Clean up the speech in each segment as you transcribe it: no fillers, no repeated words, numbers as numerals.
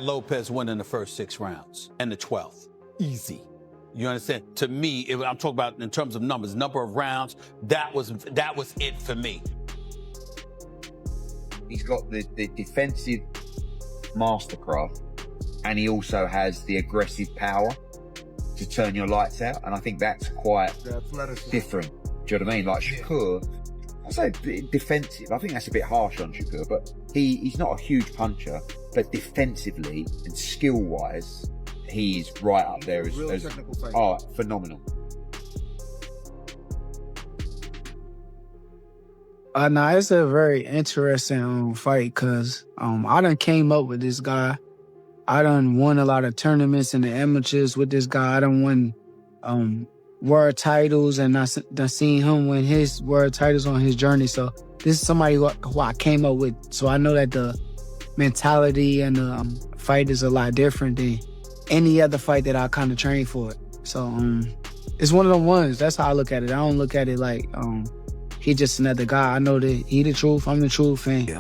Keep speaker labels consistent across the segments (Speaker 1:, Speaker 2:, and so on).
Speaker 1: Lopez winning the first 6 rounds and the 12th. Easy. You understand? To me, if I'm talking about in terms of numbers, number of rounds, that was it for me.
Speaker 2: He's got the defensive mastercraft, and he also has the aggressive power to turn your lights out, and I think that's quite different. Do you know what I mean? Like Shakur, I say defensive. I think that's a bit harsh on Shakur, but he's not a huge puncher, but defensively and skill-wise, he's right up there as phenomenal.
Speaker 3: Nah, it's a very interesting fight because I done came up with this guy. I done won a lot of tournaments in the amateurs with this guy. I done won world titles, and I done seen him win his world titles on his journey. So this is somebody who I came up with. So I know that the mentality and the fight is a lot different than any other fight that I kind of trained for. So it's one of them ones. That's how I look at it. I don't look at it like he just another guy. I know that he the truth. I'm the truth. And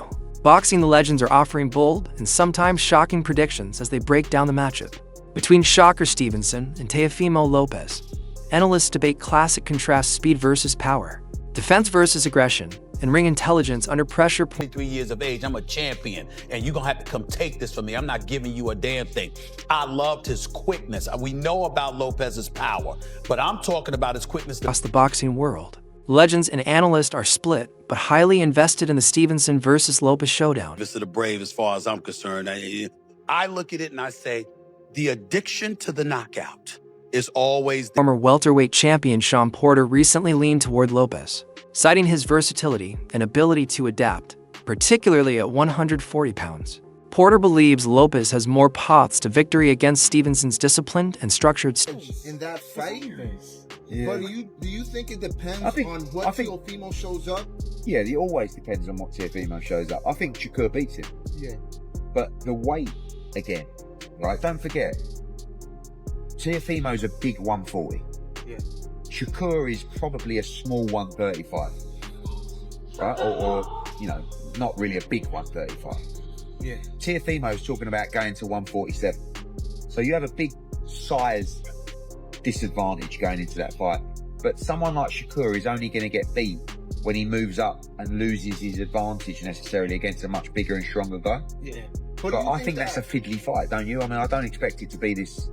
Speaker 4: Boxing the Legends are offering bold and sometimes shocking predictions as they break down the matchup between Shakur Stevenson and Teofimo Lopez. Analysts debate classic contrast speed versus power, defense versus aggression, and ring intelligence under pressure.
Speaker 1: 23 years of age, I'm a champion, and you're going to have to come take this from me. I'm not giving you a damn thing. I loved his quickness. We know about Lopez's power, but I'm talking about his quickness.
Speaker 4: Across the boxing world, legends and analysts are split, but highly invested in the Stevenson versus Lopez showdown.
Speaker 1: This is the brave as far as I'm concerned. I look at it and I say, the addiction to the knockout is always...
Speaker 4: Former welterweight champion Shawn Porter recently leaned toward Lopez, citing his versatility and ability to adapt, particularly at 140 pounds. Porter believes Lopez has more paths to victory against Stevenson's disciplined and structured
Speaker 5: in that fight. Yeah. But do you think it depends on what Teofimo shows up?
Speaker 2: Yeah, it always depends on what Teofimo shows up. I think Shakur beats him.
Speaker 5: Yeah.
Speaker 2: But the weight, again, right? Don't forget, Teofimo's a big 140.
Speaker 5: Yeah.
Speaker 2: Shakur is probably a small 135. Right? Or you know, not really a big 135.
Speaker 5: Yeah.
Speaker 2: Teofimo's talking about going to 147. So you have a big size disadvantage going into that fight. But someone like Shakur is only going to get beat when he moves up and loses his advantage necessarily against a much bigger and stronger guy.
Speaker 5: Yeah.
Speaker 2: But I think that's a fiddly fight, don't you? I mean, I don't expect it to be this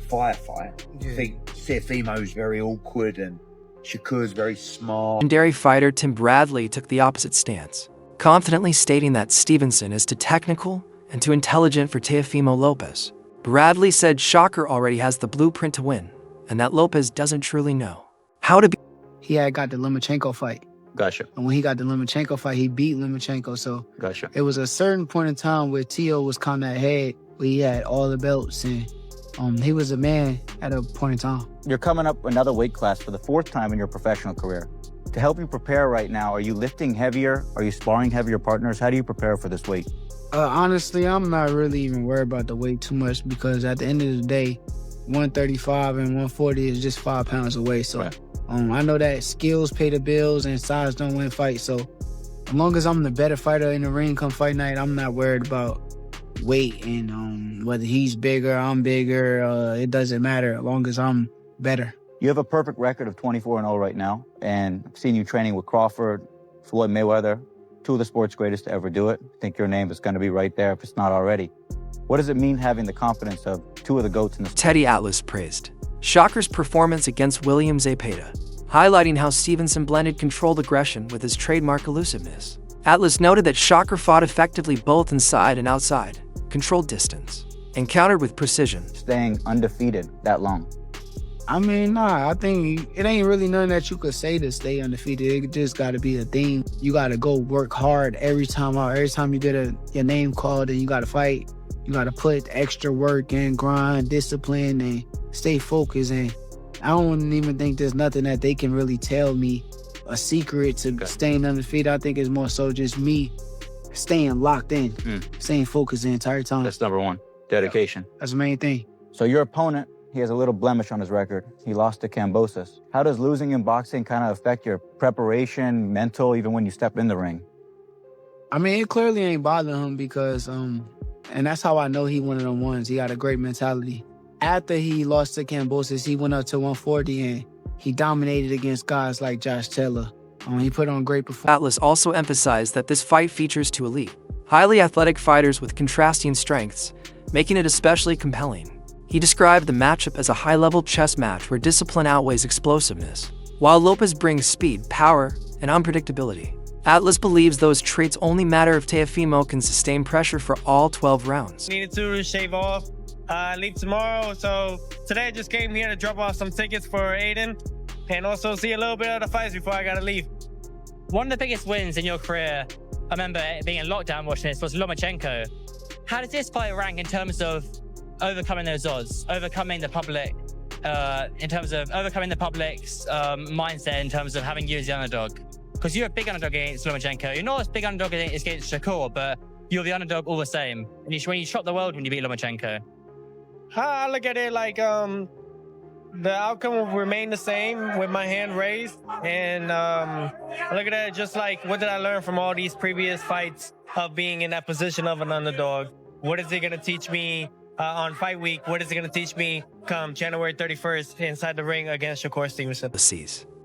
Speaker 2: firefight.
Speaker 5: Yeah.
Speaker 2: I think Teofimo's very awkward and Shakur's very smart.
Speaker 4: Legendary fighter Tim Bradley took the opposite stance, confidently stating that Stevenson is too technical and too intelligent for Teofimo Lopez. Bradley said Shakur already has the blueprint to win, and that Lopez doesn't truly know how to be.
Speaker 3: he had got the Lomachenko fight.
Speaker 6: Gotcha.
Speaker 3: And when he got the Lomachenko fight, he beat Lomachenko. So
Speaker 6: Gotcha.
Speaker 3: it was a certain point in time where Teo was kind of ahead, where he had all the belts, and he was a man at a point in time.
Speaker 6: You're coming up another weight class for the 4th time in your professional career. To help you prepare right now, are you lifting heavier? Are you sparring heavier partners? How do you prepare for this weight?
Speaker 3: Honestly, I'm not really even worried about the weight too much because at the end of the day, 135 and 140 is just 5 pounds away. So
Speaker 6: right.
Speaker 3: I know that skills pay the bills and size don't win fights. So as long as I'm the better fighter in the ring come fight night, I'm not worried about weight and whether he's bigger, I'm bigger. It doesn't matter as long as I'm better.
Speaker 6: You have a perfect record of 24-0 right now, and I've seen you training with Crawford, Floyd Mayweather, 2 of the sport's greatest to ever do it. I think your name is going to be right there if it's not already. What does it mean having the confidence of 2 of the GOATs in the sport?
Speaker 4: Teddy Atlas praised Shakur's performance against William Zepeda, highlighting how Stevenson blended controlled aggression with his trademark elusiveness. Atlas noted that Shakur fought effectively both inside and outside, controlled distance, and countered with precision.
Speaker 6: Staying undefeated that long.
Speaker 3: I mean, nah, I think it ain't really nothing that you could say to stay undefeated. It just got to be a thing. You got to go work hard every time out. Every time you get your name called and you got to fight, you got to put extra work and grind, discipline, and stay focused. And I don't even think there's nothing that they can really tell me a secret to staying undefeated. I think it's more so just me staying locked in, staying focused the entire time.
Speaker 6: That's number 1, dedication.
Speaker 3: That's the main thing.
Speaker 6: So your opponent, he has a little blemish on his record. He lost to Kambosos. How does losing in boxing kind of affect your preparation, mental, even when you step in the ring?
Speaker 3: I mean, it clearly ain't bothering him because And that's how I know he one of them ones. He got a great mentality. After he lost to Kambosos, he went up to 140 and he dominated against guys like Josh Taylor. He put on great performance.
Speaker 4: Atlas also emphasized that this fight features two elite, highly athletic fighters with contrasting strengths, making it especially compelling. He described the matchup as a high-level chess match where discipline outweighs explosiveness, while Lopez brings speed, power, and unpredictability. Atlas believes those traits only matter if Teofimo can sustain pressure for all 12 rounds.
Speaker 7: Needed to shave off, leave tomorrow, so today I just came here to drop off some tickets for Aiden and also see a little bit of the fights before I gotta leave.
Speaker 8: One of the biggest wins in your career, I remember being in lockdown watching this, was Lomachenko. How does this fight rank in terms of overcoming those odds, overcoming the public, in terms of overcoming the public's mindset in terms of having you as the underdog? Because you're a big underdog against Lomachenko. You're not as big underdog against Shakur, but you're the underdog all the same. And when you shocked the world when you beat Lomachenko.
Speaker 7: I look at it like the outcome will remain the same with my hand raised. And I look at it just like, what did I learn from all these previous fights of being in that position of an underdog? What is it going to teach me on fight week? What is it going to teach me come January 31st inside the ring against Shakur Stevenson?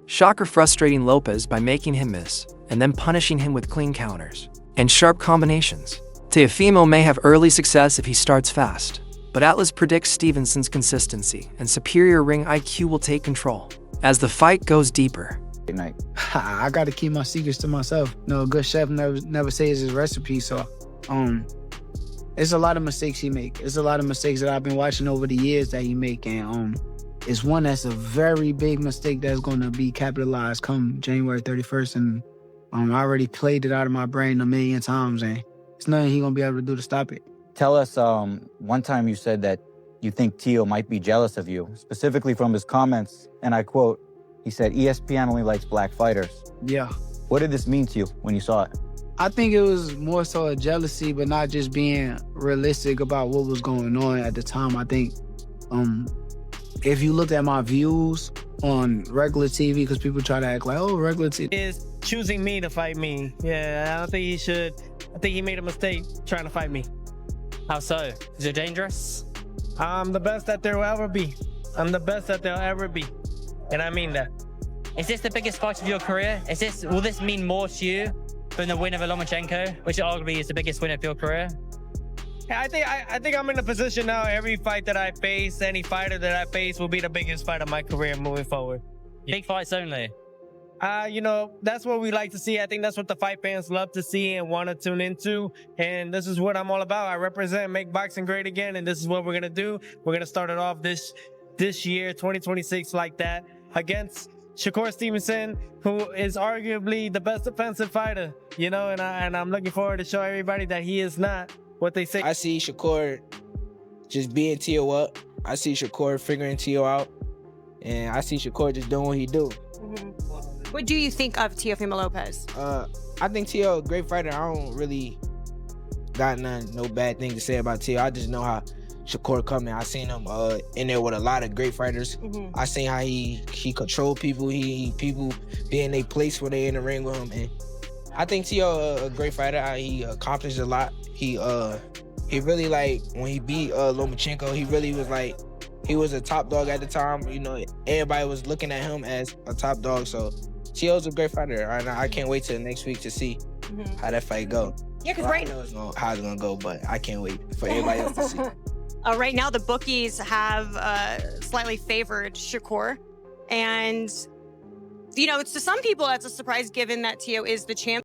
Speaker 4: Shakur frustrating Lopez by making him miss, and then punishing him with clean counters and sharp combinations. Teofimo may have early success if he starts fast, but Atlas predicts Stevenson's consistency and superior ring IQ will take control as the fight goes deeper.
Speaker 6: Good night.
Speaker 3: I got to keep my secrets to myself. No, a good chef never says his recipe, so it's a lot of mistakes he make. It's a lot of mistakes that I've been watching over the years that he make, and it's one that's a very big mistake that's going to be capitalized come January 31st, and I already played it out of my brain a million times, and it's nothing he's going to be able to do to stop it.
Speaker 6: Tell us, one time you said that you think Teo might be jealous of you, specifically from his comments, and I quote, he said, ESPN only likes black fighters.
Speaker 3: Yeah.
Speaker 6: What did this mean to you when you saw it?
Speaker 3: I think it was more so a jealousy, but not just being realistic about what was going on at the time. I think if you looked at my views on regular TV, because people try to act like, oh, regular TV.
Speaker 7: Is choosing me to fight me. Yeah, I don't think he should. I think he made a mistake trying to fight me.
Speaker 8: How so? Is it dangerous?
Speaker 7: I'm the best that there will ever be. I'm the best that there'll ever be. And I mean that.
Speaker 8: Is this the biggest fight of your career? Will this mean more to you than the win of Lomachenko, which arguably is the biggest win of your career?
Speaker 7: Yeah, I think I'm in a position now. Every fight that I face, any fighter that I face will be the biggest fight of my career moving forward.
Speaker 8: Big fights only.
Speaker 7: That's what we like to see. I think that's what the fight fans love to see and want to tune into. And this is what I'm all about. I represent Make Boxing Great Again, and this is what we're going to do. We're going to start it off this year, 2026, like that, against Shakur Stevenson, who is arguably the best defensive fighter, and I'm looking forward to show everybody that he is not what they say.
Speaker 9: I see Shakur just being Teo up. I see Shakur figuring Teo out. And I see Shakur just doing what he do.
Speaker 10: Mm-hmm. What do you think of Teofimo Lopez?
Speaker 9: I think Teo a great fighter. I don't really got no bad thing to say about Teo. I just know how Shakur coming. I seen him in there with a lot of great fighters. Mm-hmm. I seen how he control people. People be in their place where they in the ring with him. And I think Teo a great fighter. He accomplished a lot. He really, like, when he beat Lomachenko, he really was like, he was a top dog at the time. Everybody was looking at him as a top dog. So Teo's a great fighter. And I can't wait till next week to see how that fight go.
Speaker 10: Yeah, because
Speaker 9: I know how it's gonna go, but I can't wait for everybody else to see.
Speaker 10: Right now, the bookies have slightly favored Shakur. And, to some people, that's a surprise given that Teo is the champ.